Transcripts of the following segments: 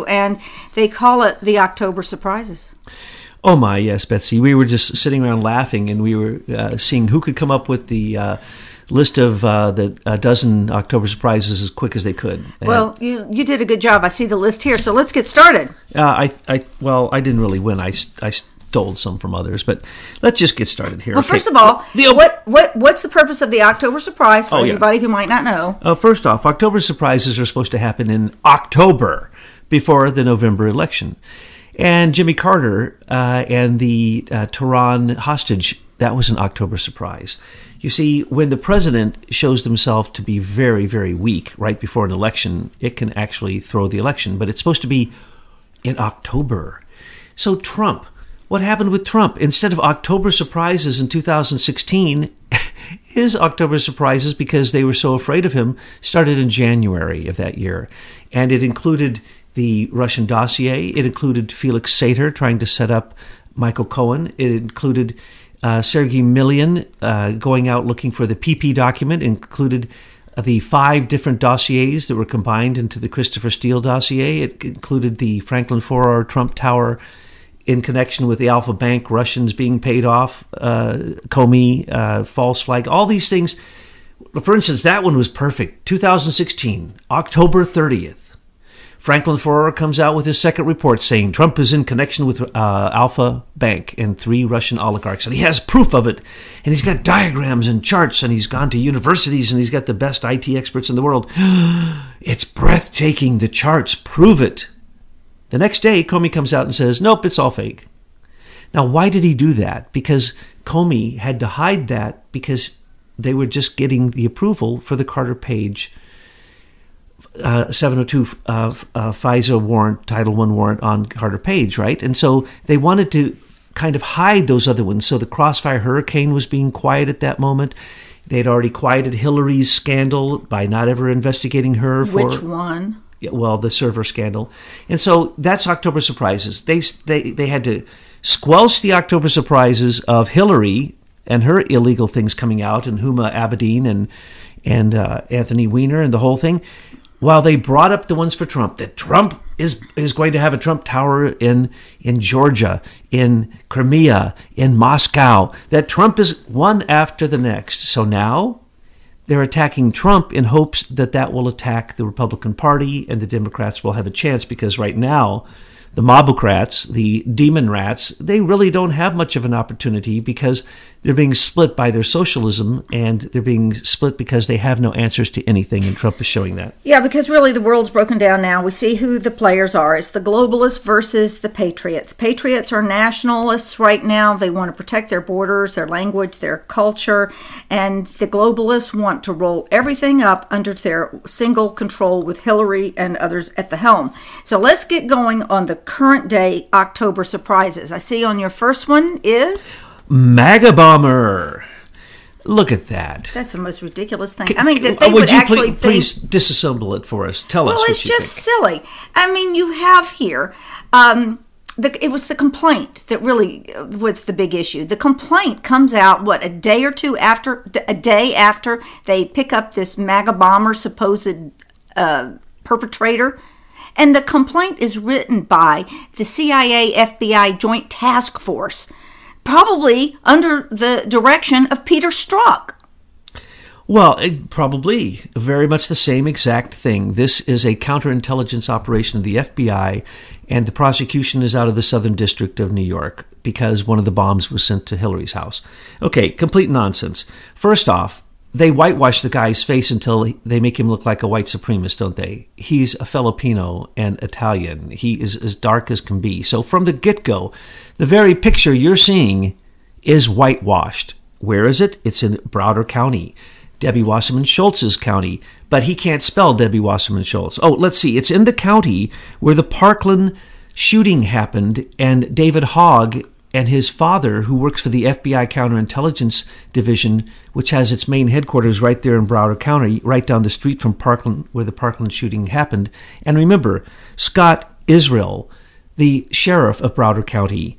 and they call it the October surprises. Oh my, yes, Betsy. We were just sitting around laughing, and we were seeing who could come up with the list of the dozen October surprises as quick as they could. Well, you did a good job. I see the list here, so let's get started. I didn't really win. I stole some from others, but let's just get started here. Well, okay. First of all, what's the purpose of the October surprise for anybody who might not know? First off, October surprises are supposed to happen in October before the November election. And Jimmy Carter and the Tehran hostage, that was an October surprise. You see, when the president shows himself to be very, very weak right before an election, it can actually throw the election. But it's supposed to be in October. So Trump, what happened with Trump? Instead of October surprises in 2016, his October surprises, because they were so afraid of him, started in January of that year. And it included the Russian dossier. It included Felix Sater trying to set up Michael Cohen. It included Sergei Milian going out looking for the PP document. It included the 5 different dossiers that were combined into the Christopher Steele dossier. It included the Franklin 4-hour Trump Tower in connection with the Alpha Bank, Russians being paid off, Comey, false flag, all these things. For instance, that one was perfect. 2016, October 30th. Franklin 4 comes out with his second report saying Trump is in connection with Alpha Bank and 3 Russian oligarchs. And he has proof of it. And he's got diagrams and charts. And he's gone to universities. And he's got the best IT experts in the world. It's breathtaking. The charts prove it. The next day, Comey comes out and says, nope, it's all fake. Now, why did he do that? Because Comey had to hide that because they were just getting the approval for the Carter Page 702 FISA warrant, Title I warrant on Carter Page, right? And so they wanted to kind of hide those other ones. So the Crossfire Hurricane was being quiet at that moment. They'd already quieted Hillary's scandal by not ever investigating her for... Which one? Well, the server scandal. And so that's October surprises. They had to squelch the October surprises of Hillary and her illegal things coming out, and Huma Abedin and Anthony Weiner and the whole thing, while they brought up the ones for Trump, that Trump is going to have a Trump Tower in Georgia, in Crimea, in Moscow, that Trump is one after the next. So now they're attacking Trump in hopes that that will attack the Republican Party and the Democrats will have a chance, because right now the mobocrats, the demon rats, they really don't have much of an opportunity because they're being split by their socialism, and they're being split because they have no answers to anything, and Trump is showing that. Yeah, because really the world's broken down now. We see who the players are. It's the globalists versus the patriots. Patriots are nationalists right now. They want to protect their borders, their language, their culture, and the globalists want to roll everything up under their single control with Hillary and others at the helm. So let's get going on the current day October surprises. I see on your first one is... MAGA bomber. Look at that. That's the most ridiculous thing. I mean, that they would actually please disassemble it for us. Tell us what you think. Well, it's just silly. I mean, you have here, it was the complaint that really was the big issue. The complaint comes out, a day after they pick up this MAGA bomber supposed perpetrator. And the complaint is written by the CIA FBI Joint Task Force, probably under the direction of Peter Strzok. Well, probably very much the same exact thing. This is a counterintelligence operation of the FBI, and the prosecution is out of the Southern District of New York because one of the bombs was sent to Hillary's house. Okay, complete nonsense. First off, they whitewash the guy's face until they make him look like a white supremacist, don't they? He's a Filipino and Italian. He is as dark as can be. So from the get-go, the very picture you're seeing is whitewashed. Where is it? It's in Broward County, Debbie Wasserman Schultz's county. But he can't spell Debbie Wasserman Schultz. Oh, let's see. It's in the county where the Parkland shooting happened, and David Hogg and his father, who works for the FBI Counterintelligence Division, which has its main headquarters right there in Broward County, right down the street from Parkland, where the Parkland shooting happened. And remember, Scott Israel, the sheriff of Broward County,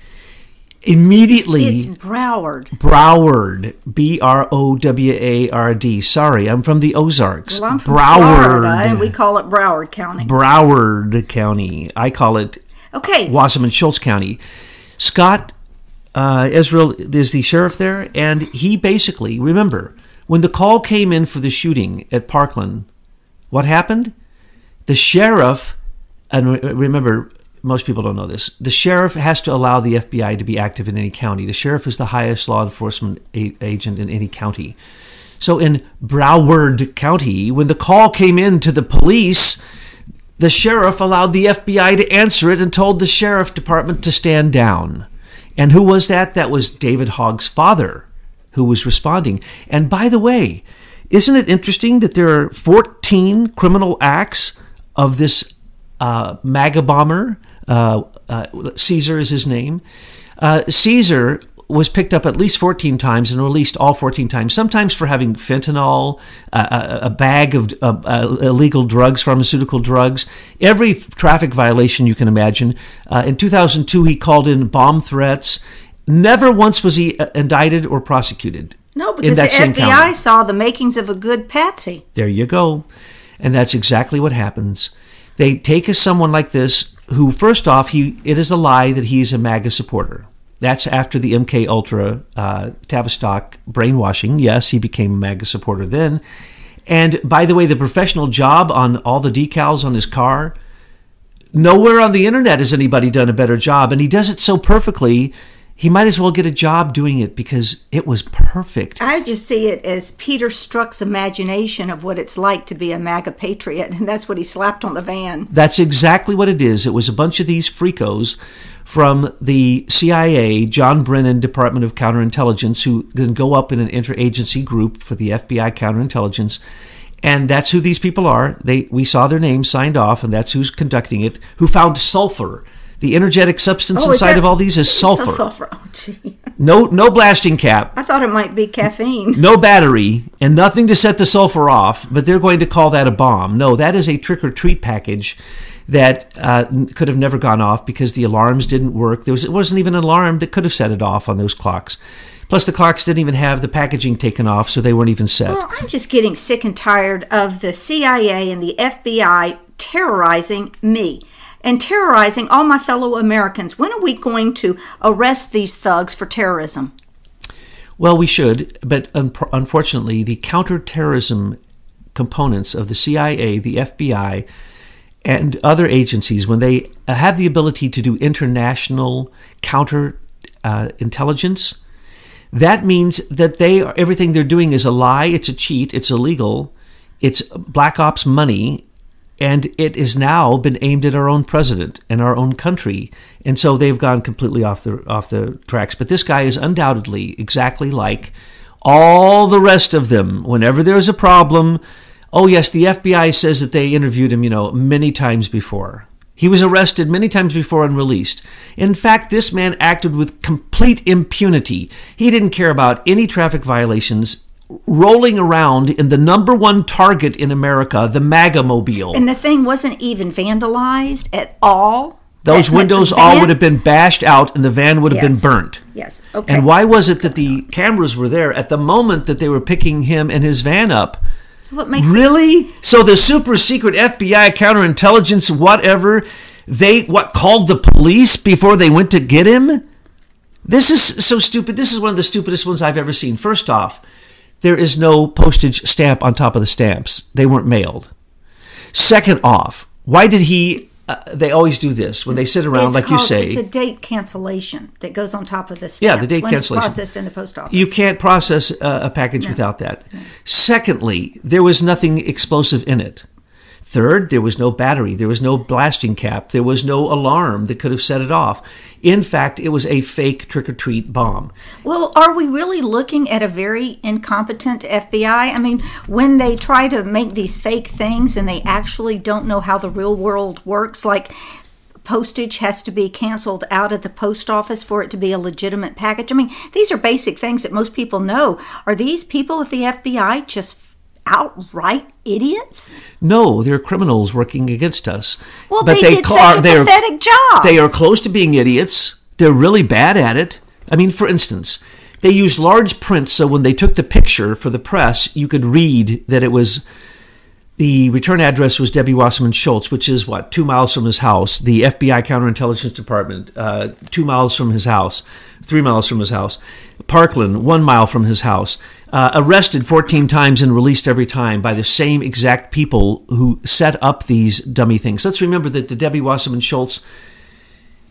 Immediately. It's Broward. Broward. Broward. Sorry, I'm from the Ozarks. Well, I'm from Broward. Florida, and we call it Broward County. Broward County. I call it Wasserman Schultz County. Scott Israel is the sheriff there, and he basically, remember, when the call came in for the shooting at Parkland, what happened? The sheriff, and remember, most people don't know this, the sheriff has to allow the FBI to be active in any county. The sheriff is the highest law enforcement agent in any county. So in Broward County, when the call came in to the police, the sheriff allowed the FBI to answer it and told the sheriff department to stand down. And who was that? That was David Hogg's father who was responding. And by the way, isn't it interesting that there are 14 criminal acts of this MAGA bomber? Caesar is his name. Caesar was picked up at least 14 times and released all 14 times, sometimes for having fentanyl, a bag of illegal drugs, pharmaceutical drugs, every traffic violation you can imagine. In 2002, he called in bomb threats. Never once was he indicted or prosecuted. No, because the FBI saw the makings of a good patsy. There you go. And that's exactly what happens. They take someone like this who, first off, it is a lie that he's a MAGA supporter. That's after the MK Ultra Tavistock brainwashing. Yes, he became a MAGA supporter then. And by the way, the professional job on all the decals on his car, nowhere on the internet has anybody done a better job. And he does it so perfectly, he might as well get a job doing it because it was perfect. I just see it as Peter Strzok's imagination of what it's like to be a MAGA patriot, and that's what he slapped on the van. That's exactly what it is. It was a bunch of these freakos from the CIA, John Brennan Department of Counterintelligence, who then go up in an interagency group for the FBI counterintelligence. And that's who these people are. We saw their names signed off, and that's who's conducting it, who found sulfur. The energetic substance inside of all these is sulfur. Oh, gee. No blasting cap. I thought it might be caffeine. No battery, and nothing to set the sulfur off, but they're going to call that a bomb. No, that is a trick-or-treat package that could have never gone off because the alarms didn't work. It wasn't even an alarm that could have set it off on those clocks. Plus, the clocks didn't even have the packaging taken off, so they weren't even set. Well, I'm just getting sick and tired of the CIA and the FBI terrorizing me and terrorizing all my fellow Americans. When are we going to arrest these thugs for terrorism? Well, we should, but unfortunately, the counterterrorism components of the CIA, the FBI, and other agencies, when they have the ability to do international counterintelligence, that means that everything they're doing is a lie, it's a cheat, it's illegal, it's black ops money, and it has now been aimed at our own president and our own country. And so they've gone completely off the tracks. But this guy is undoubtedly exactly like all the rest of them. Whenever there's a problem, oh yes, the FBI says that they interviewed him, many times before. He was arrested many times before and released. In fact, this man acted with complete impunity. He didn't care about any traffic violations, rolling around in the number one target in America, the MAGA mobile. And the thing wasn't even vandalized at all? Those windows all would have been bashed out and the van would have been burnt. Yes, okay. And why was it that the cameras were there at the moment that they were picking him and his van up? What makes really? So the super secret FBI counterintelligence, whatever, they called the police before they went to get him? This is so stupid. This is one of the stupidest ones I've ever seen. First off, there is no postage stamp on top of the stamps. They weren't mailed. Second off, why did he... they always do this when they sit around, you say. It's a date cancellation that goes on top of the stamp. Yeah, the date cancellation. It's processed in the post office. You can't process a package without that. No. Secondly, there was nothing explosive in it. Third, there was no battery. There was no blasting cap. There was no alarm that could have set it off. In fact, it was a fake trick-or-treat bomb. Well, are we really looking at a very incompetent FBI? I mean, when they try to make these fake things and they actually don't know how the real world works, like postage has to be canceled out at the post office for it to be a legitimate package. I mean, these are basic things that most people know. Are these people at the FBI just outright idiots? No, they're criminals working against us. Well, but they did such a pathetic job. They are close to being idiots. They're really bad at it. I mean, for instance, they used large print, so when they took the picture for the press, you could read that it was the return address was Debbie Wasserman Schultz, which is 2 miles from his house. The FBI counterintelligence department, 2 miles from his house, 3 miles from his house. Parkland, 1 mile from his house. Arrested 14 times and released every time by the same exact people who set up these dummy things. Let's remember that the Debbie Wasserman Schultz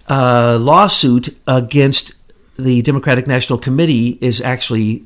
lawsuit against the Democratic National Committee is actually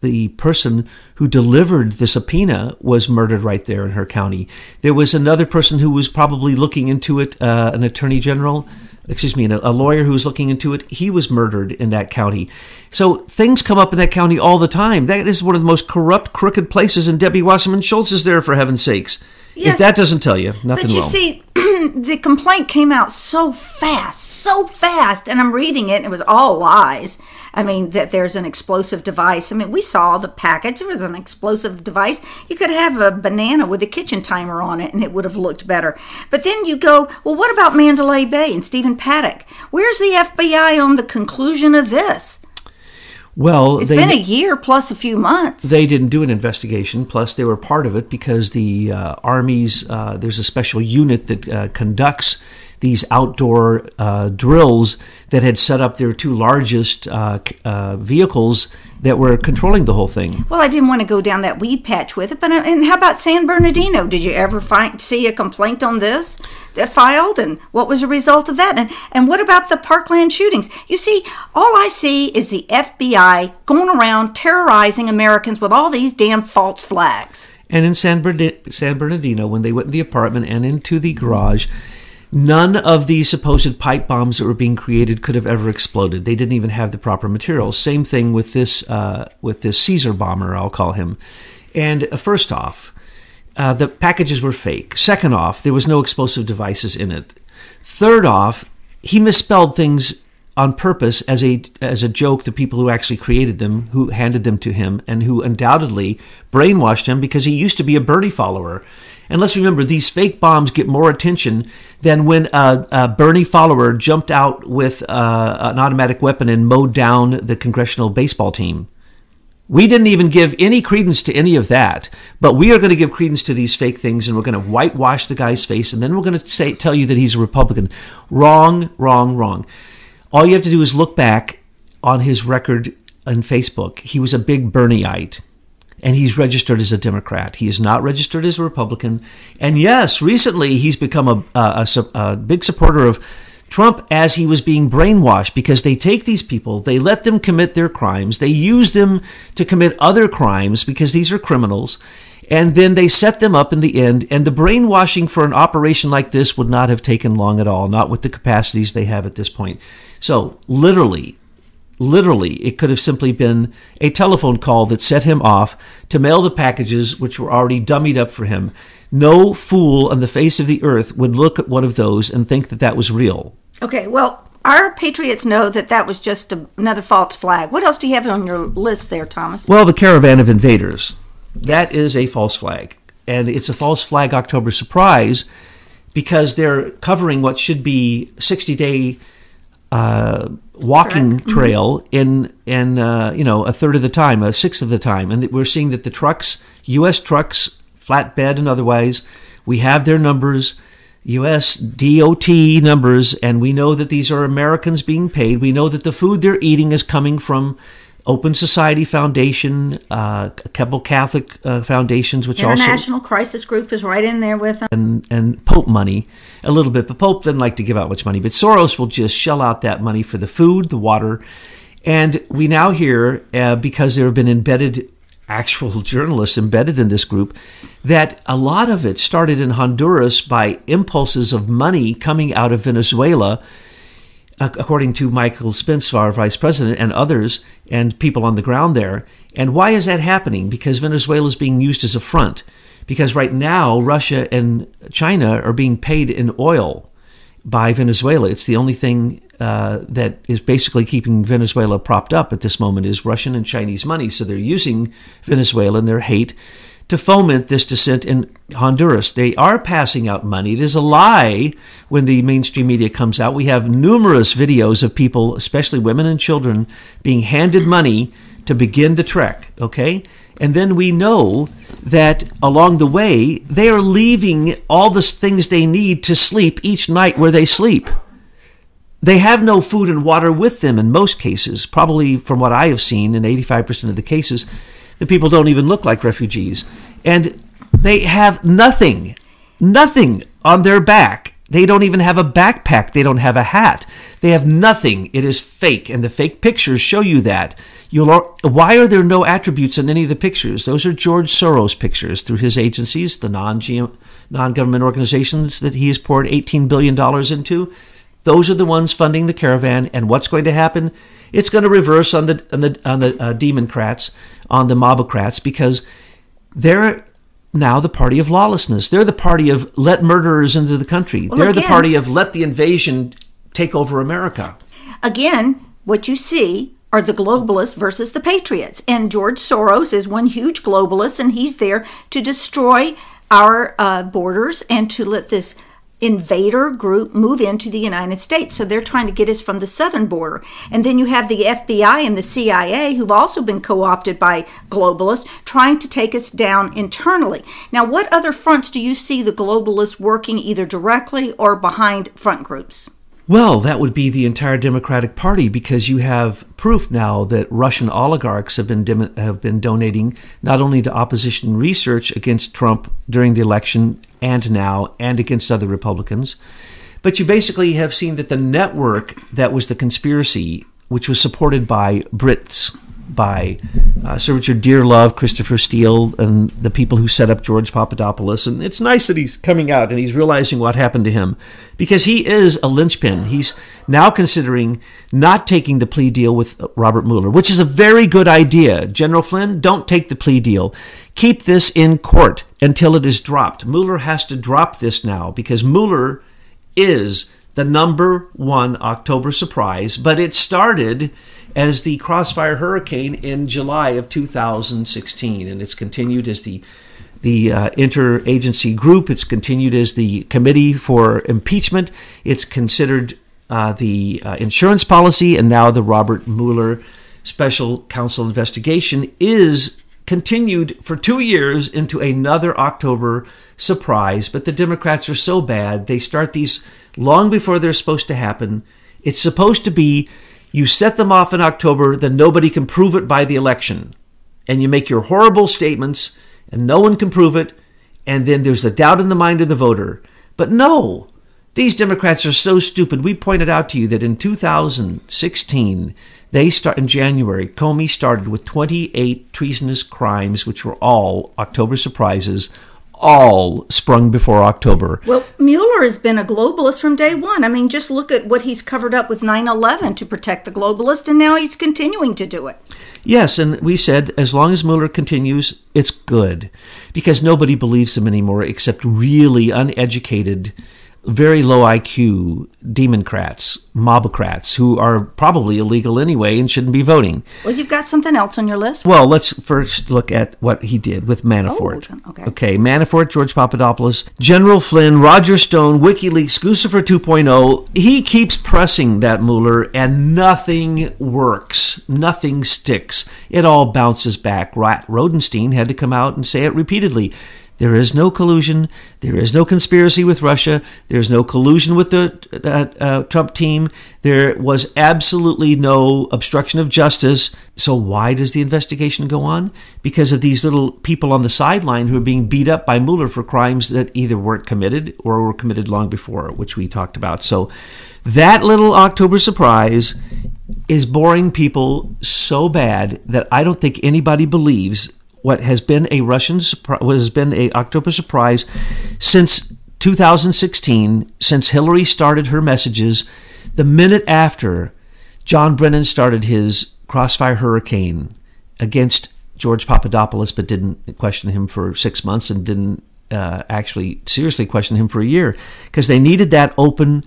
the person who delivered the subpoena was murdered right there in her county. There was another person who was probably looking into it, an attorney general, a lawyer who was looking into it. He was murdered in that county. So things come up in that county all the time. That is one of the most corrupt, crooked places, and Debbie Wasserman Schultz is there, for heaven's sakes. Yes, if that doesn't tell you, nothing will. But you see, the complaint came out so fast, and I'm reading it, and it was all lies. I mean, that there's an explosive device. I mean, we saw the package. It was an explosive device. You could have a banana with a kitchen timer on it, and it would have looked better. But then you go, well, what about Mandalay Bay and Stephen Paddock? Where's the FBI on the conclusion of this? Well, it's been a year plus a few months. They didn't do an investigation. Plus, they were part of it because the Army's, there's a special unit that conducts these outdoor drills that had set up their two largest vehicles that were controlling the whole thing. Well, I didn't want to go down that weed patch with it, but and how about San Bernardino? Did you ever see a complaint on this that filed, and what was the result of that? And what about the Parkland shootings? You see, all I see is the FBI going around terrorizing Americans with all these damn false flags. And in San Bernardino, when they went in the apartment and into the garage, none of the supposed pipe bombs that were being created could have ever exploded. They didn't even have the proper materials. Same thing with this Caesar bomber, I'll call him. And first off, the packages were fake. Second off, there was no explosive devices in it. Third off, he misspelled things on purpose as a joke to people who actually created them, who handed them to him, and who undoubtedly brainwashed him because he used to be a Bernie follower. And let's remember, these fake bombs get more attention than when a Bernie follower jumped out with an automatic weapon and mowed down the congressional baseball team. We didn't even give any credence to any of that, but we are going to give credence to these fake things, and we're going to whitewash the guy's face, and then we're going to tell you that he's a Republican. Wrong, wrong, wrong. All you have to do is look back on his record on Facebook. He was a big Bernieite. And he's registered as a Democrat. He is not registered as a Republican. And yes, recently he's become a big supporter of Trump as he was being brainwashed, because they take these people, they let them commit their crimes, they use them to commit other crimes because these are criminals, and then they set them up in the end. And the brainwashing for an operation like this would not have taken long at all, not with the capacities they have at this point. So literally, it could have simply been a telephone call that set him off to mail the packages, which were already dummied up for him. No fool on the face of the earth would look at one of those and think that that was real. Okay, well, our patriots know that that was just another false flag. What else do you have on your list there, Thomas? Well, the caravan of invaders. That is a false flag. And it's a false flag October surprise because they're covering what should be 60-day walking trail in a third of the time, a sixth of the time. And we're seeing that the trucks, U.S. trucks, flatbed and otherwise, we have their numbers, U.S. DOT numbers, and we know that these are Americans being paid. We know that the food they're eating is coming from Open Society Foundation, Keble Catholic Foundations, which International Crisis Group is right in there with them. And Pope money a little bit, but Pope doesn't like to give out much money. But Soros will just shell out that money for the food, the water. And we now hear, because there have been actual journalists embedded in this group, that a lot of it started in Honduras by impulses of money coming out of Venezuela, according to Michael Spence, our vice president, and others, and people on the ground there. And why is that happening? Because Venezuela is being used as a front. Because right now, Russia and China are being paid in oil by Venezuela. It's the only thing that is basically keeping Venezuela propped up at this moment is Russian and Chinese money. So they're using Venezuela and their hate to foment this dissent in Honduras. They are passing out money. It is a lie when the mainstream media comes out. We have numerous videos of people, especially women and children, being handed money to begin the trek, okay? And then we know that along the way, they are leaving all the things they need to sleep each night where they sleep. They have no food and water with them in most cases. Probably from what I have seen, in 85% of the cases, the people don't even look like refugees. And they have nothing on their back. They don't even have a backpack. They don't have a hat. They have nothing. It is fake. And the fake pictures show you that. Why are there no attributes in any of the pictures? Those are George Soros pictures through his agencies, the non-government organizations that he has poured $18 billion into. Those are the ones funding the caravan. And what's going to happen? It's going to reverse on the Democrats, on the mobocrats, because they're now the party of lawlessness. They're the party of let murderers into the country. They're the party of let the invasion take over America. Again, what you see are the globalists versus the patriots. And George Soros is one huge globalist, and he's there to destroy our borders and to let this invader group move into the United States. So they're trying to get us from the southern border. And then you have the FBI and the CIA, who've also been co-opted by globalists, trying to take us down internally. Now, what other fronts do you see the globalists working either directly or behind front groups? Well, that would be the entire Democratic Party, because you have proof now that Russian oligarchs have been donating not only to opposition research against Trump during the election and now, and against other Republicans, but you basically have seen that the network that was the conspiracy, which was supported by Brits, by Sir Richard Dearlove, Christopher Steele, and the people who set up George Papadopoulos. And it's nice that he's coming out and he's realizing what happened to him, because he is a linchpin. He's now considering not taking the plea deal with Robert Mueller, which is a very good idea. General Flynn, don't take the plea deal. Keep this in court until it is dropped. Mueller has to drop this now, because Mueller is the number one October surprise, but it started as the Crossfire Hurricane in July of 2016, and it's continued as the interagency group. It's continued as the Committee for Impeachment. It's considered the insurance policy, and now the Robert Mueller Special Counsel investigation is continued for 2 years into another October surprise. But the Democrats are so bad, they start these long before they're supposed to happen. It's supposed to be you set them off in October, then nobody can prove it by the election. And you make your horrible statements, and no one can prove it, and then there's the doubt in the mind of the voter. But no, these Democrats are so stupid. We pointed out to you that in 2016, in January, Comey started with 28 treasonous crimes, which were all October surprises, all sprung before October. Well, Mueller has been a globalist from day one. I mean, just look at what he's covered up with 9/11 to protect the globalist, and now he's continuing to do it. Yes, and we said as long as Mueller continues, it's good, because nobody believes him anymore except really uneducated, very low IQ Democrats, mobocrats, who are probably illegal anyway and shouldn't be voting. Well, you've got something else on your list? Well, let's first look at what he did with Manafort. Oh, okay, Manafort, George Papadopoulos, General Flynn, Roger Stone, WikiLeaks, Lucifer 2.0. He keeps pressing that Mueller, and nothing works. Nothing sticks. It all bounces back. Rodenstein had to come out and say it repeatedly. There is no collusion. There is no conspiracy with Russia. There is no collusion with the Trump team. There was absolutely no obstruction of justice. So why does the investigation go on? Because of these little people on the sideline who are being beat up by Mueller for crimes that either weren't committed or were committed long before, which we talked about. So that little October surprise is boring people so bad that I don't think anybody believes what has been a October surprise since 2016, since Hillary started her messages. The minute after John Brennan started his Crossfire Hurricane against George Papadopoulos, but didn't question him for 6 months and didn't actually seriously question him for a year, because they needed that open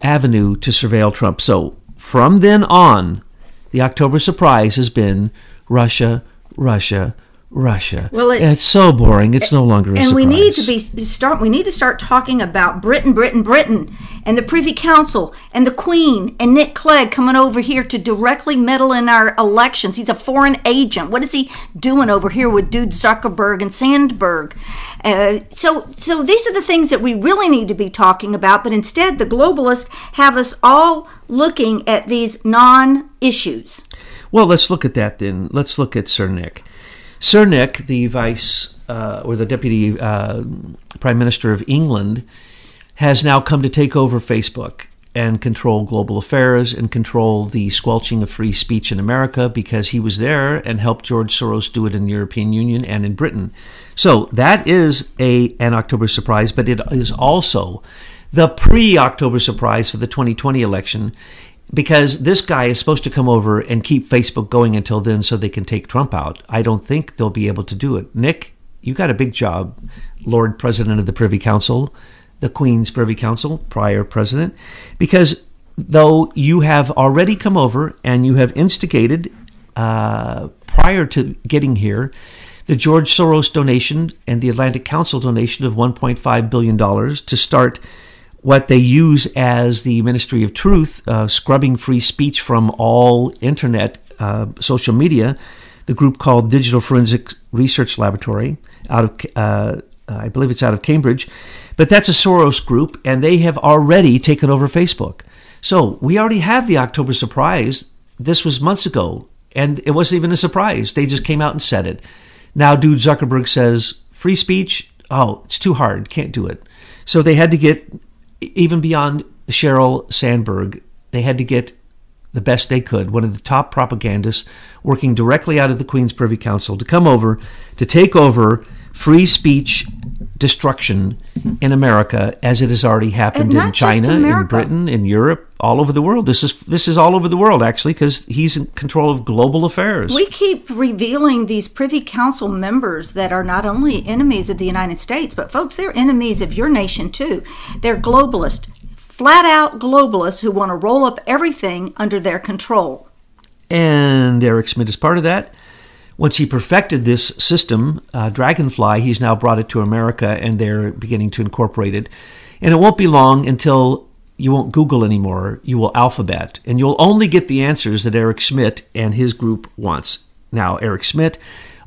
avenue to surveil Trump. So from then on, the October surprise has been Russia, Russia, Russia. Well, it's so boring. It's no longer a surprise. And we need to start talking about Britain, and the Privy Council, and the Queen, and Nick Clegg coming over here to directly meddle in our elections. He's a foreign agent. What is he doing over here with dude Zuckerberg and Sandberg? So these are the things that we really need to be talking about, but instead the globalists have us all looking at these non-issues. Well, let's look at that then. Let's look at Sir Nick. Sir Nick, the vice or the deputy prime minister of England, has now come to take over Facebook and control global affairs and control the squelching of free speech in America, because he was there and helped George Soros do it in the European Union and in Britain. So that is an October surprise, but it is also the pre-October surprise for the 2020 election, because this guy is supposed to come over and keep Facebook going until then so they can take Trump out. I don't think they'll be able to do it. Nick, you got a big job, Lord President of the Privy Council, the Queen's Privy Council, prior president, because though you have already come over and you have instigated, prior to getting here, the George Soros donation and the Atlantic Council donation of $1.5 billion to start what they use as the Ministry of Truth, scrubbing free speech from all internet social media, the group called Digital Forensic Research Laboratory, out of I believe it's out of Cambridge. But that's a Soros group, and they have already taken over Facebook. So we already have the October surprise. This was months ago, and it wasn't even a surprise. They just came out and said it. Now dude Zuckerberg says, free speech, oh, it's too hard, can't do it. So they had to get, even beyond Sheryl Sandberg, they had to get the best they could, one of the top propagandists working directly out of the Queen's Privy Council, to come over to take over free speech destruction in America, as it has already happened in China, in Britain, in Europe, all over the world. This is all over the world, actually, because he's in control of global affairs. We keep revealing these Privy Council members that are not only enemies of the United States, but folks, they're enemies of your nation too. They're globalists, flat out globalists who want to roll up everything under their control. And Eric Schmidt is part of that. Once he perfected this system, Dragonfly, he's now brought it to America, and they're beginning to incorporate it. And it won't be long until you won't Google anymore. You will Alphabet, and you'll only get the answers that Eric Schmidt and his group wants. Now, Eric Schmidt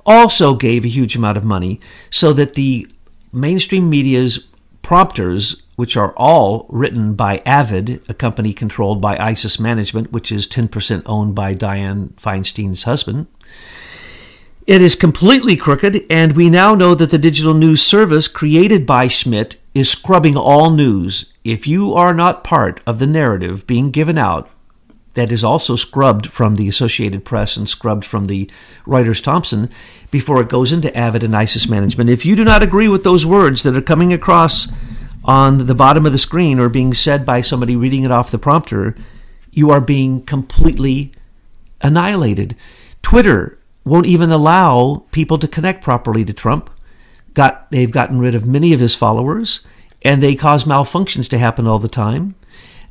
also gave a huge amount of money so that the mainstream media's prompters, which are all written by Avid, a company controlled by ISIS Management, which is 10% owned by Dianne Feinstein's husband, it is completely crooked, and we now know that the digital news service created by Schmidt is scrubbing all news. If you are not part of the narrative being given out, that is also scrubbed from the Associated Press and scrubbed from the Reuters-Thompson before it goes into Avid and ISIS Management. If you do not agree with those words that are coming across on the bottom of the screen or being said by somebody reading it off the prompter, you are being completely annihilated. Twitter won't even allow people to connect properly to Trump. They've gotten rid of many of his followers, and they cause malfunctions to happen all the time.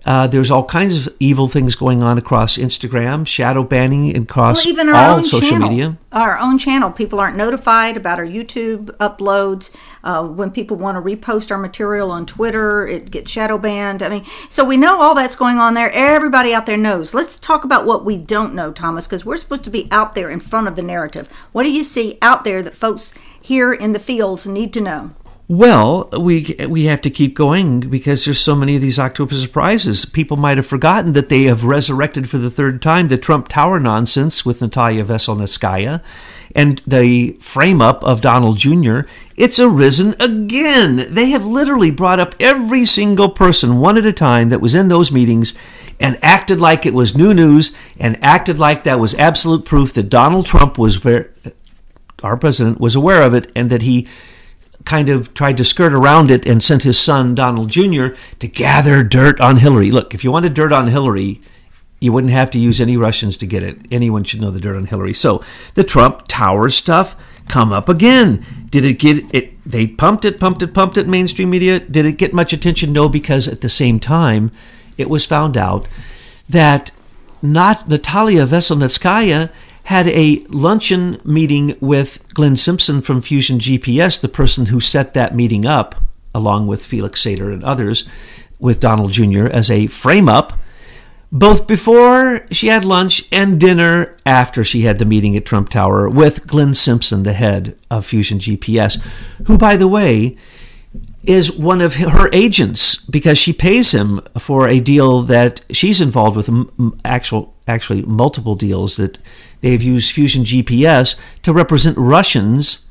There's all kinds of evil things going on across Instagram, shadow banning across all social media. Our own channel. People aren't notified about our YouTube uploads. When people want to repost our material on Twitter, it gets shadow banned. I mean, so we know all that's going on there. Everybody out there knows. Let's talk about what we don't know, Thomas, because we're supposed to be out there in front of the narrative. What do you see out there that folks here in the fields need to know? Well, we have to keep going because there's so many of these October surprises. People might have forgotten that they have resurrected for the third time the Trump Tower nonsense with Natalia Veselnitskaya and the frame-up of Donald Jr. It's arisen again. They have literally brought up every single person one at a time that was in those meetings and acted like it was new news and acted like that was absolute proof that Donald Trump was, our president, was aware of it, and that he kind of tried to skirt around it and sent his son, Donald Jr., to gather dirt on Hillary. Look, if you wanted dirt on Hillary, you wouldn't have to use any Russians to get it. Anyone should know the dirt on Hillary. So the Trump Tower stuff come up again. Did it get it? They pumped it, mainstream media. Did it get much attention? No, because at the same time, it was found out that not Natalia Veselnitskaya had a luncheon meeting with Glenn Simpson from Fusion GPS, the person who set that meeting up, along with Felix Sater and others, with Donald Jr. as a frame-up, both before she had lunch and dinner after she had the meeting at Trump Tower with Glenn Simpson, the head of Fusion GPS, who, by the way, is one of her agents because she pays him for a deal that she's involved with, actually multiple deals that they've used Fusion GPS to represent Russians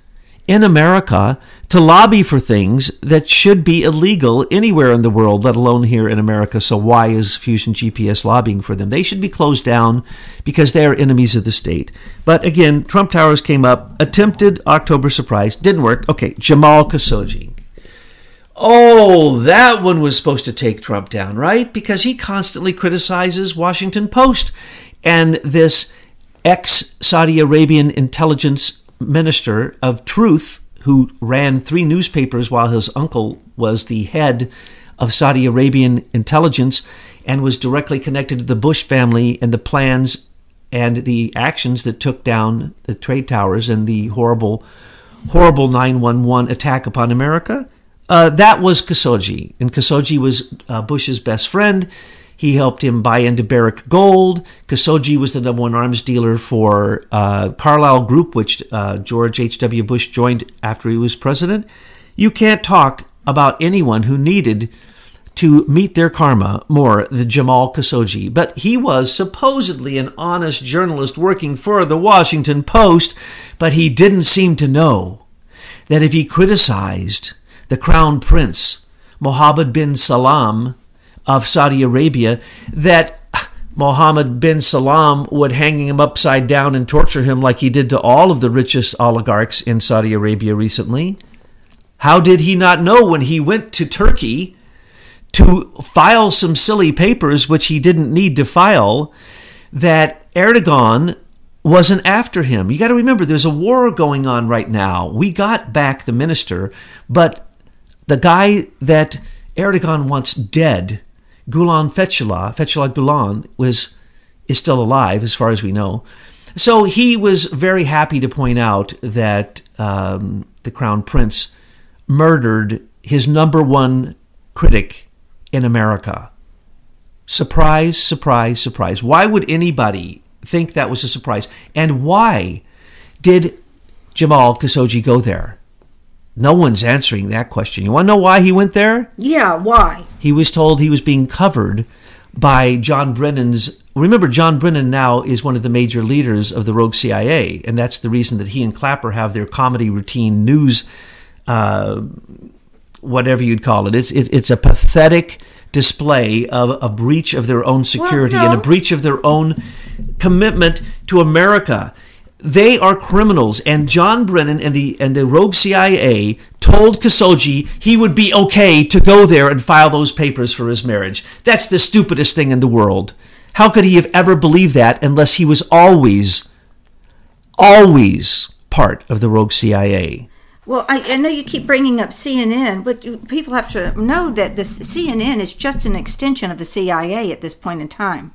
in America to lobby for things that should be illegal anywhere in the world, let alone here in America. So why is Fusion GPS lobbying for them? They should be closed down because they are enemies of the state. But again, Trump Towers came up, attempted October surprise, didn't work. Okay, Jamal Khashoggi. Oh, that one was supposed to take Trump down, right? Because he constantly criticizes Washington Post and this ex-Saudi Arabian intelligence minister of truth who ran 3 newspapers while his uncle was the head of Saudi Arabian intelligence and was directly connected to the Bush family and the plans and the actions that took down the trade towers and the horrible 9/11 attack upon America. That was Khashoggi, and Khashoggi was Bush's best friend. He helped him buy into Barrick Gold. Khashoggi was the #1 arms dealer for Carlyle Group, which George H.W. Bush joined after he was president. You can't talk about anyone who needed to meet their karma more than Jamal Khashoggi. But he was supposedly an honest journalist working for the Washington Post, but he didn't seem to know that if he criticized the Crown Prince, Mohammed bin Salman of Saudi Arabia, that Mohammed bin Salman would hang him upside down and torture him like he did to all of the richest oligarchs in Saudi Arabia recently. How did he not know when he went to Turkey to file some silly papers, which he didn't need to file, that Erdogan wasn't after him? You got to remember, there's a war going on right now. We got back the minister, but the guy that Erdogan wants dead, Fethullah Gulen, is still alive as far as we know. So he was very happy to point out that the Crown Prince murdered his #1 critic in America. Surprise, surprise, surprise. Why would anybody think that was a surprise? And why did Jamal Khashoggi go there? No one's answering that question. You want to know why he went there? Yeah, why? He was told he was being covered by John Brennan's... Remember, John Brennan now is one of the major leaders of the rogue CIA, and that's the reason that he and Clapper have their comedy routine news, whatever you'd call it. It's a pathetic display of a breach of their own security and a breach of their own commitment to America. They are criminals, and John Brennan and the rogue CIA told Khashoggi he would be okay to go there and file those papers for his marriage. That's the stupidest thing in the world. How could he have ever believed that unless he was always part of the rogue CIA? Well, I know you keep bringing up CNN, but people have to know that the CNN is just an extension of the CIA at this point in time.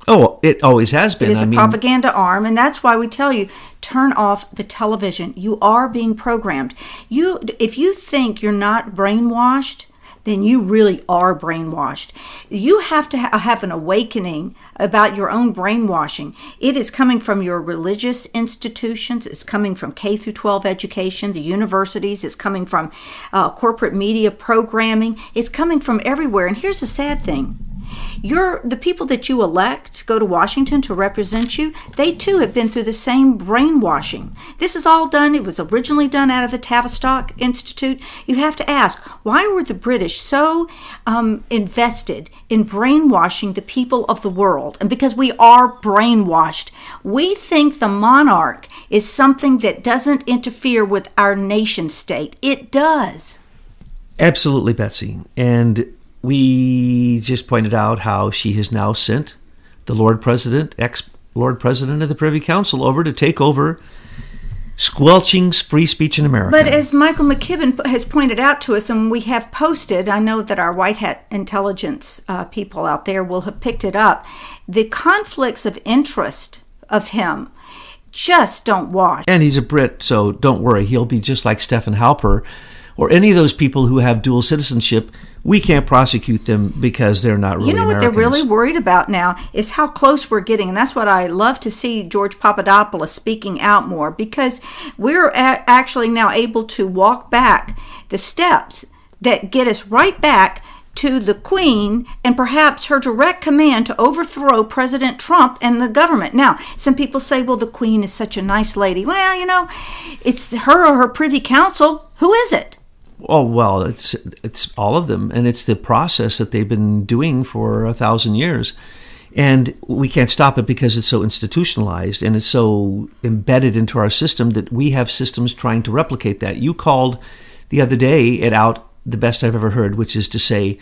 Oh, it always has been. It is a propaganda arm, and that's why we tell you, turn off the television. You are being programmed. If you think you're not brainwashed, then you really are brainwashed. You have to have an awakening about your own brainwashing. It is coming from your religious institutions. It's coming from K through 12 education, the universities. It's coming from corporate media programming. It's coming from everywhere. And here's the sad thing. The people that you elect to go to Washington to represent you, they too have been through the same brainwashing. This is all done. It was originally done out of the Tavistock Institute. You have to ask, why were the British so invested in brainwashing the people of the world? And because we are brainwashed, we think the monarch is something that doesn't interfere with our nation state. It does. Absolutely, Betsy. And we just pointed out how she has now sent the Lord President, ex-Lord President of the Privy Council, over to take over squelching free speech in America. But as Michael McKibben has pointed out to us, and we have posted, I know that our white hat intelligence people out there will have picked it up, the conflicts of interest of him just don't wash. And he's a Brit, so don't worry. He'll be just like Stephen Halper or any of those people who have dual citizenship. We can't prosecute them because they're not really Americans. What they're really worried about now is how close we're getting. And that's what I love to see George Papadopoulos speaking out more, because we're actually now able to walk back the steps that get us right back to the Queen and perhaps her direct command to overthrow President Trump and the government. Now, some people say, well, the Queen is such a nice lady. Well, it's her or her Privy Council. Who is it? Oh, well, it's all of them, and it's the process that they've been doing for 1,000 years. And we can't stop it because it's so institutionalized and it's so embedded into our system that we have systems trying to replicate that. You called the other day it out the best I've ever heard, which is to say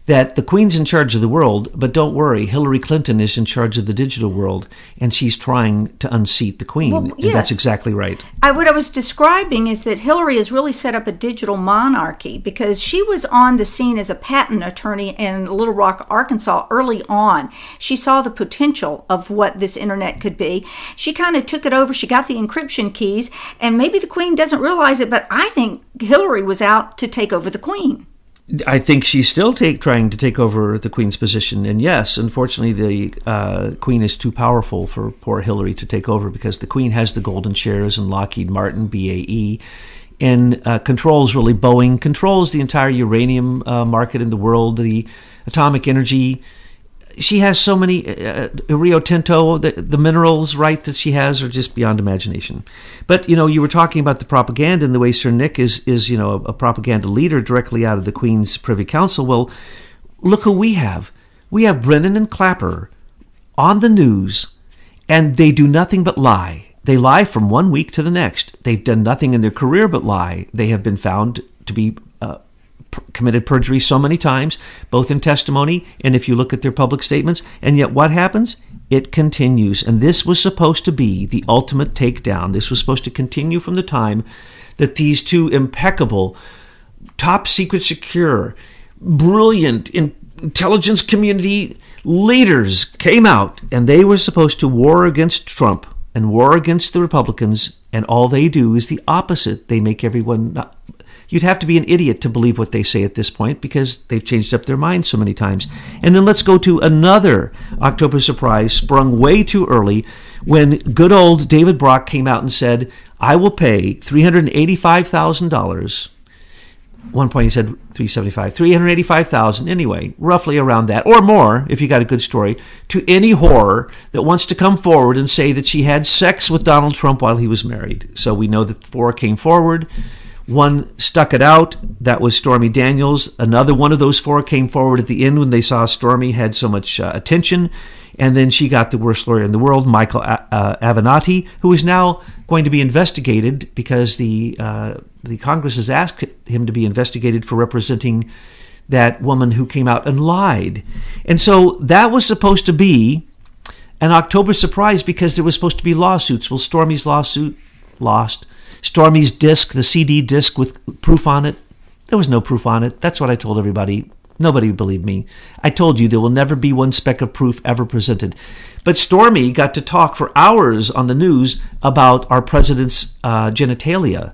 that the Queen's in charge of the world, but don't worry, Hillary Clinton is in charge of the digital world, and she's trying to unseat the Queen. Well, yes. And that's exactly right. What I was describing is that Hillary has really set up a digital monarchy, because she was on the scene as a patent attorney in Little Rock, Arkansas early on. She saw the potential of what this internet could be. She kind of took it over. She got the encryption keys, and maybe the Queen doesn't realize it, but I think Hillary was out to take over the Queen. I think she's still trying to take over the Queen's position. And yes, unfortunately, the Queen is too powerful for poor Hillary to take over, because the Queen has the golden shares in Lockheed Martin, BAE, and controls really Boeing, controls the entire uranium market in the world, the atomic energy. She has so many, Rio Tinto, the minerals, right, that she has are just beyond imagination. But, you were talking about the propaganda and the way Sir Nick is a propaganda leader directly out of the Queen's Privy Council. Well, look who we have. We have Brennan and Clapper on the news, and they do nothing but lie. They lie from one week to the next. They've done nothing in their career but lie. They have been found to be committed perjury so many times, both in testimony and if you look at their public statements. And yet what happens? It continues. And this was supposed to be the ultimate takedown. This was supposed to continue from the time that these two impeccable, top secret, secure, brilliant intelligence community leaders came out, and they were supposed to war against Trump and war against the Republicans. And all they do is the opposite. They make everyone... You'd have to be an idiot to believe what they say at this point, because they've changed up their minds so many times. And then let's go to another October surprise sprung way too early, when good old David Brock came out and said, I will pay $385,000. One point he said $375,000, $385,000 anyway, roughly around that, or more if you got a good story, to any whore that wants to come forward and say that she had sex with Donald Trump while he was married. So we know that 4 came forward. One stuck it out. That was Stormy Daniels. Another one of those 4 came forward at the end when they saw Stormy had so much attention. And then she got the worst lawyer in the world, Michael Avenatti, who is now going to be investigated because the Congress has asked him to be investigated for representing that woman who came out and lied. And so that was supposed to be an October surprise, because there was supposed to be lawsuits. Well, Stormy's lawsuit lost. Stormy's disc, the CD disc with proof on it, there was no proof on it. That's what I told everybody. Nobody believed me. I told you there will never be one speck of proof ever presented. But Stormy got to talk for hours on the news about our president's genitalia.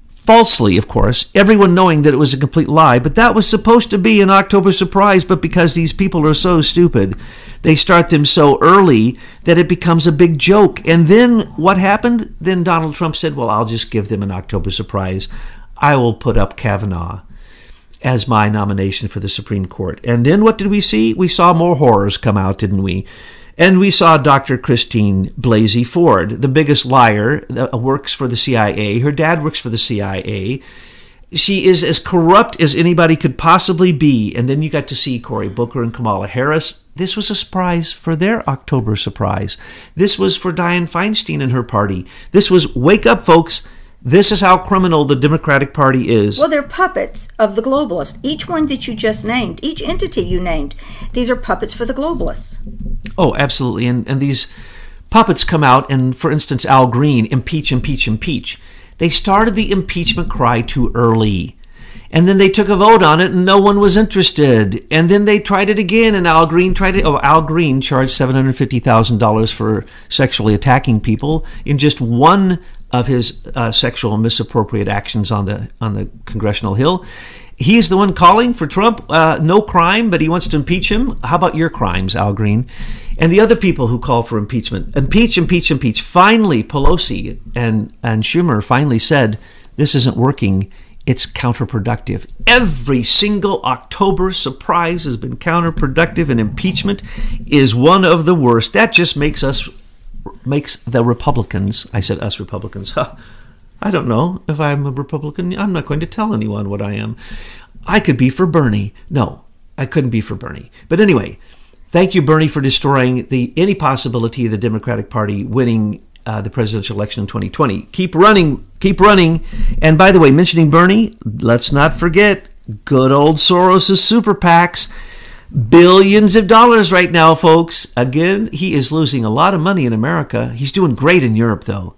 Falsely, of course, everyone knowing that it was a complete lie. But that was supposed to be an October surprise. But because these people are so stupid, they start them so early that it becomes a big joke. And then what happened? Then Donald Trump said, well, I'll just give them an October surprise. I will put up Kavanaugh as my nomination for the Supreme Court. And then what did we see? We saw more horrors come out, didn't we? And we saw Dr. Christine Blasey Ford, the biggest liar, works for the CIA. Her dad works for the CIA. She is as corrupt as anybody could possibly be. And then you got to see Cory Booker and Kamala Harris. This was a surprise for their October surprise. This was for Dianne Feinstein and her party. This was, wake up, folks. This is how criminal the Democratic Party is. Well, they're puppets of the globalists. Each one that you just named, each entity you named, these are puppets for the globalists. Oh, absolutely. And these puppets come out, and for instance, Al Green, impeach, impeach, impeach. They started the impeachment cry too early. And then they took a vote on it and no one was interested. And then they tried it again and Al Green charged $750,000 for sexually attacking people in just one of his sexual misappropriate actions on the Congressional Hill. He's the one calling for Trump, no crime, but he wants to impeach him. How about your crimes, Al Green? And the other people who call for impeachment, impeach, impeach, impeach. Finally, Pelosi and Schumer finally said, this isn't working. It's counterproductive. Every single October surprise has been counterproductive, and impeachment is one of the worst. That just makes the Republicans, I said us Republicans, I don't know if I'm a Republican. I'm not going to tell anyone what I am. I could be for Bernie. No, I couldn't be for Bernie. But anyway, thank you, Bernie, for destroying any possibility of the Democratic Party winning the presidential election in 2020. Keep running. And by the way, mentioning Bernie, let's not forget good old Soros' super PACs. Billions of dollars right now, folks. Again, he is losing a lot of money in America. He's doing great in Europe, though.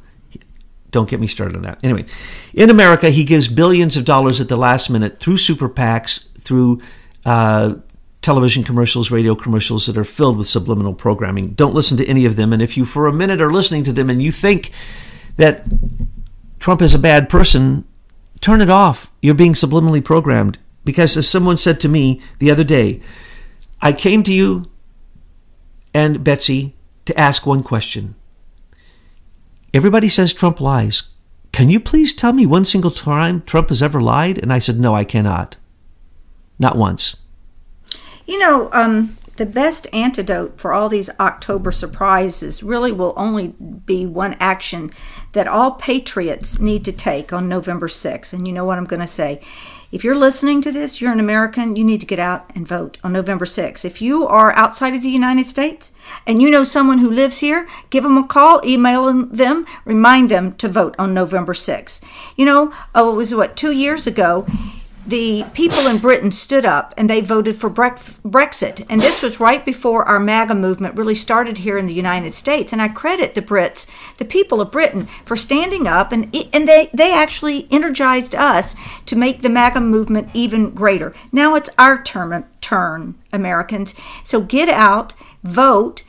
Don't get me started on that. Anyway, in America, he gives billions of dollars at the last minute through super PACs, through television commercials, radio commercials that are filled with subliminal programming. Don't listen to any of them. And if you for a minute are listening to them and you think that Trump is a bad person, turn it off. You're being subliminally programmed. Because as someone said to me the other day, I came to you and Betsy to ask one question. Everybody says Trump lies. Can you please tell me one single time Trump has ever lied? And I said, no, I cannot. Not once. You know, the best antidote for all these October surprises really will only be one action that all patriots need to take on November 6th. And you know what I'm going to say. If you're listening to this, you're an American, you need to get out and vote on November 6th. If you are outside of the United States and you know someone who lives here, give them a call, email them, remind them to vote on November 6th. You know, it was 2 years ago, the people in Britain stood up and they voted for Brexit. And this was right before our MAGA movement really started here in the United States. And I credit the Brits, the people of Britain, for standing up. And they actually energized us to make the MAGA movement even greater. Now it's our turn, Americans. So get out, vote.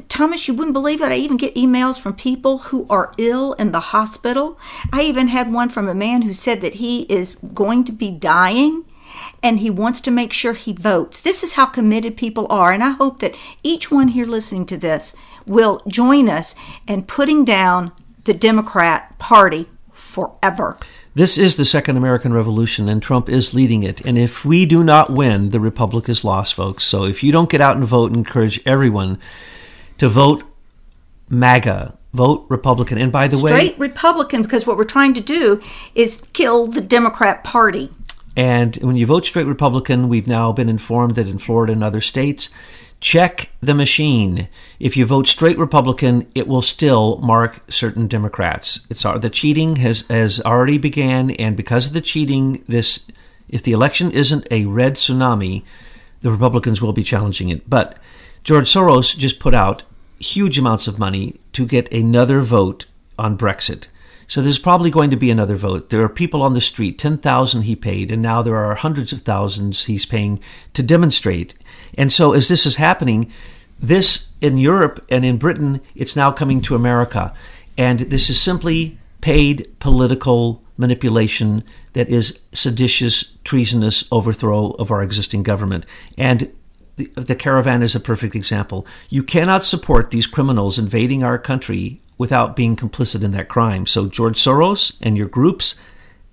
Thomas, you wouldn't believe it, I even get emails from people who are ill in the hospital. I even had one from a man who said that he is going to be dying and he wants to make sure he votes. This is how committed people are, and I hope that each one here listening to this will join us in putting down the Democrat Party forever. This is the Second American Revolution, and Trump is leading it. And if we do not win, the Republic is lost, folks. So if you don't get out and vote, encourage everyone to vote MAGA, vote Republican. And by the way, straight Republican, because what we're trying to do is kill the Democrat Party. And when you vote straight Republican, we've now been informed that in Florida and other states, check the machine. If you vote straight Republican, it will still mark certain Democrats. The cheating has already began, and because of the cheating, if the election isn't a red tsunami, the Republicans will be challenging it. But George Soros just put out huge amounts of money to get another vote on Brexit. So there's probably going to be another vote. There are people on the street, 10,000 he paid, and now there are hundreds of thousands he's paying to demonstrate. And so as this is happening, this in Europe and in Britain, it's now coming to America. And this is simply paid political manipulation that is seditious, treasonous overthrow of our existing government. And the caravan is a perfect example. You cannot support these criminals invading our country without being complicit in that crime. So George Soros and your groups,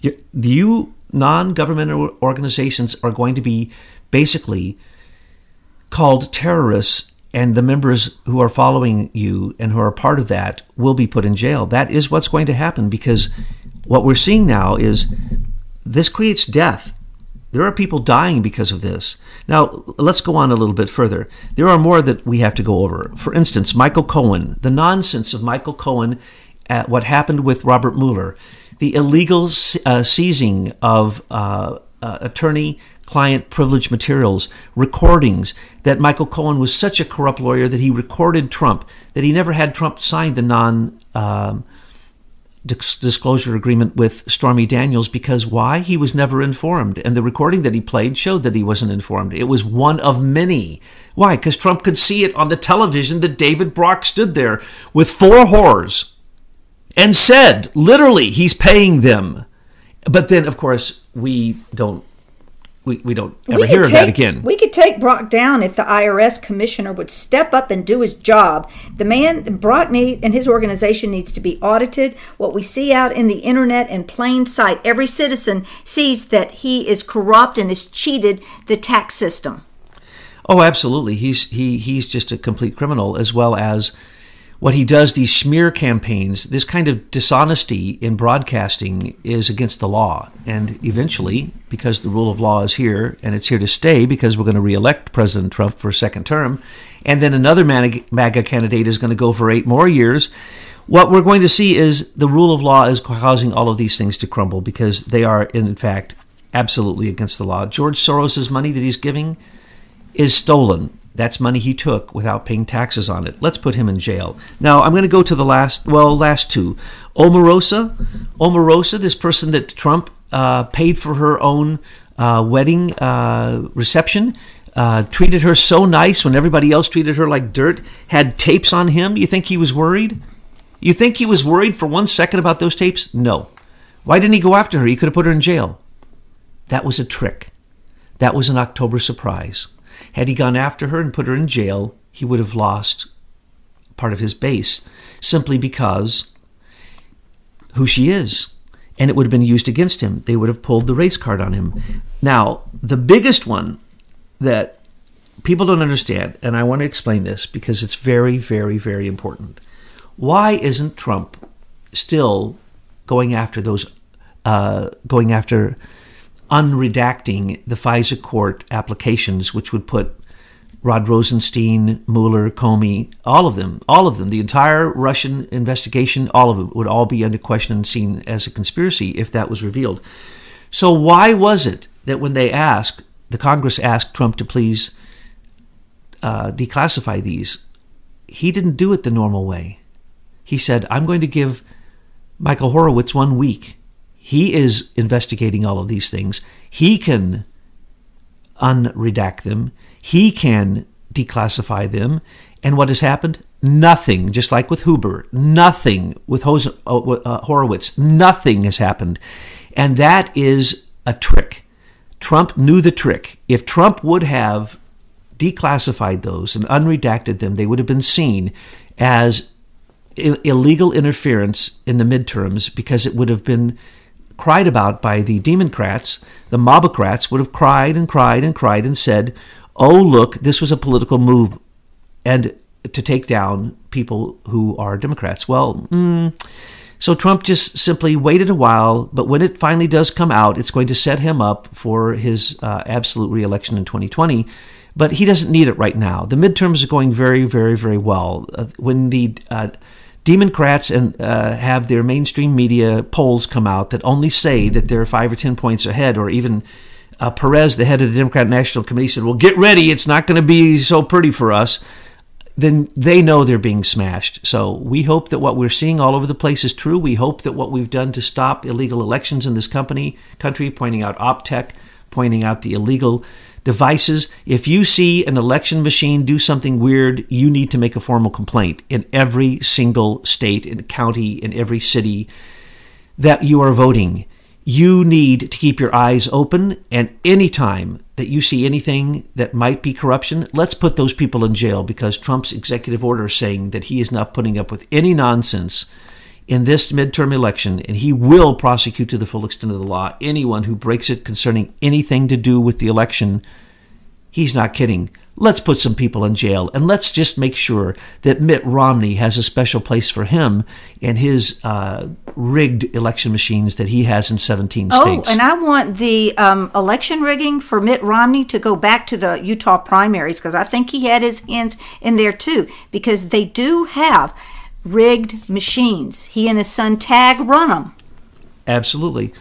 you non-governmental organizations are going to be basically called terrorists, and the members who are following you and who are part of that will be put in jail. That is what's going to happen, because what we're seeing now is this creates death. There are people dying because of this. Now, let's go on a little bit further. There are more that we have to go over. For instance, Michael Cohen, the nonsense of Michael Cohen, at what happened with Robert Mueller, the illegal seizing of attorney-client privilege materials, recordings, that Michael Cohen was such a corrupt lawyer that he recorded Trump, that he never had Trump sign the disclosure agreement with Stormy Daniels because why? He was never informed. And the recording that he played showed that he wasn't informed. It was one of many. Why? Because Trump could see it on the television that David Brock stood there with 4 whores and said, literally, he's paying them. But then, of course, we don't ever hear of that again. We could take Brock down if the IRS commissioner would step up and do his job. The man, Brock and his organization needs to be audited. What we see out in the internet in plain sight, every citizen sees that he is corrupt and has cheated the tax system. Oh, absolutely. He's just a complete criminal, as well as what he does, these smear campaigns. This kind of dishonesty in broadcasting is against the law. And eventually, because the rule of law is here, and it's here to stay because we're going to reelect President Trump for a second term, and then another MAGA candidate is going to go for 8 more years, what we're going to see is the rule of law is causing all of these things to crumble because they are, in fact, absolutely against the law. George Soros' money that he's giving is stolen. That's money he took without paying taxes on it. Let's put him in jail. Now, I'm going to go to the last 2. Omarosa, this person that Trump paid for her own wedding reception, treated her so nice when everybody else treated her like dirt, had tapes on him. You think he was worried? You think he was worried for 1 second about those tapes? No. Why didn't he go after her? He could have put her in jail. That was a trick. That was an October surprise. Had he gone after her and put her in jail, he would have lost part of his base simply because who she is. And it would have been used against him. They would have pulled the race card on him. Now, the biggest one that people don't understand, and I want to explain this because it's very, very, very important. Why isn't Trump still going after unredacting the FISA court applications, which would put Rod Rosenstein, Mueller, Comey, all of them, the entire Russian investigation, all of it would all be under question and seen as a conspiracy if that was revealed. So why was it that when the Congress asked Trump to please declassify these, he didn't do it the normal way? He said, I'm going to give Michael Horowitz 1 week. He is investigating all of these things. He can unredact them. He can declassify them. And what has happened? Nothing. Just like with Huber. Nothing. With Horowitz. Nothing has happened. And that is a trick. Trump knew the trick. If Trump would have declassified those and unredacted them, they would have been seen as illegal interference in the midterms because it would have been cried about by the Democrats. The Mobocrats would have cried and cried and cried and said, oh, look, this was a political move and to take down people who are Democrats. Well, so Trump just simply waited a while, but when it finally does come out, it's going to set him up for his absolute reelection in 2020. But he doesn't need it right now. The midterms are going very, very, very well. When the Democrats have their mainstream media polls come out that only say that they're 5 or 10 points ahead, or even Perez, the head of the Democrat National Committee, said, well, get ready, it's not going to be so pretty for us, then they know they're being smashed. So we hope that what we're seeing all over the place is true. We hope that what we've done to stop illegal elections in this country, pointing out OPTEC, pointing out the illegal devices. If you see an election machine do something weird, you need to make a formal complaint in every single state and county, in every city that you are voting. You need to keep your eyes open, and anytime that you see anything that might be corruption, let's put those people in jail, because Trump's executive order saying that he is not putting up with any nonsense in this midterm election, and he will prosecute to the full extent of the law anyone who breaks it concerning anything to do with the election. He's not kidding. Let's put some people in jail, and let's just make sure that Mitt Romney has a special place for him and his rigged election machines that he has in 17 states. Oh, and I want the election rigging for Mitt Romney to go back to the Utah primaries, because I think he had his hands in there too, because they do have rigged machines. He and his son Tag run them. Absolutely.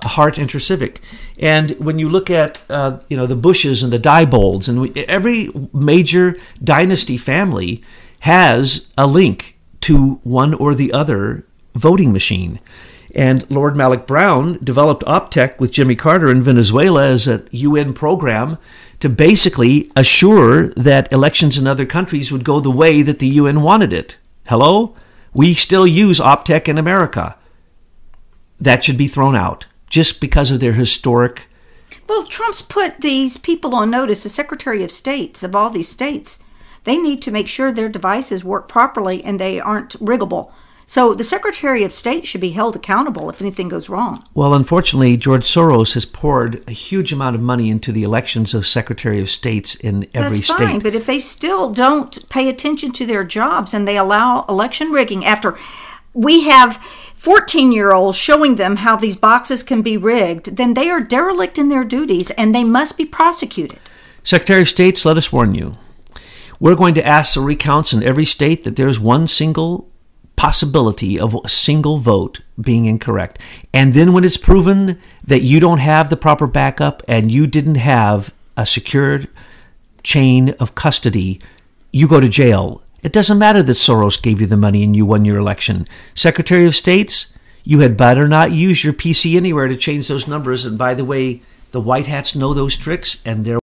Hart InterCivic. And when you look at the Bushes and the Diebold's, and every major dynasty family has a link to one or the other voting machine. And Lord Malik Brown developed Optech with Jimmy Carter in Venezuela as a UN program to basically assure that elections in other countries would go the way that the UN wanted it. Hello? We still use Optech in America. That should be thrown out just because of their historic... Well, Trump's put these people on notice, the Secretary of States of all these states. They need to make sure their devices work properly and they aren't riggable. So the Secretary of State should be held accountable if anything goes wrong. Well, unfortunately, George Soros has poured a huge amount of money into the elections of Secretary of States in every state. That's fine, but if they still don't pay attention to their jobs and they allow election rigging after we have 14-year-olds showing them how these boxes can be rigged, then they are derelict in their duties and they must be prosecuted. Secretary of States, let us warn you. We're going to ask the recounts in every state that there's one single possibility of a single vote being incorrect. And then when it's proven that you don't have the proper backup and you didn't have a secured chain of custody, you go to jail. It doesn't matter that Soros gave you the money and you won your election. Secretary of States, you had better not use your PC anywhere to change those numbers. And by the way, the White Hats know those tricks and they're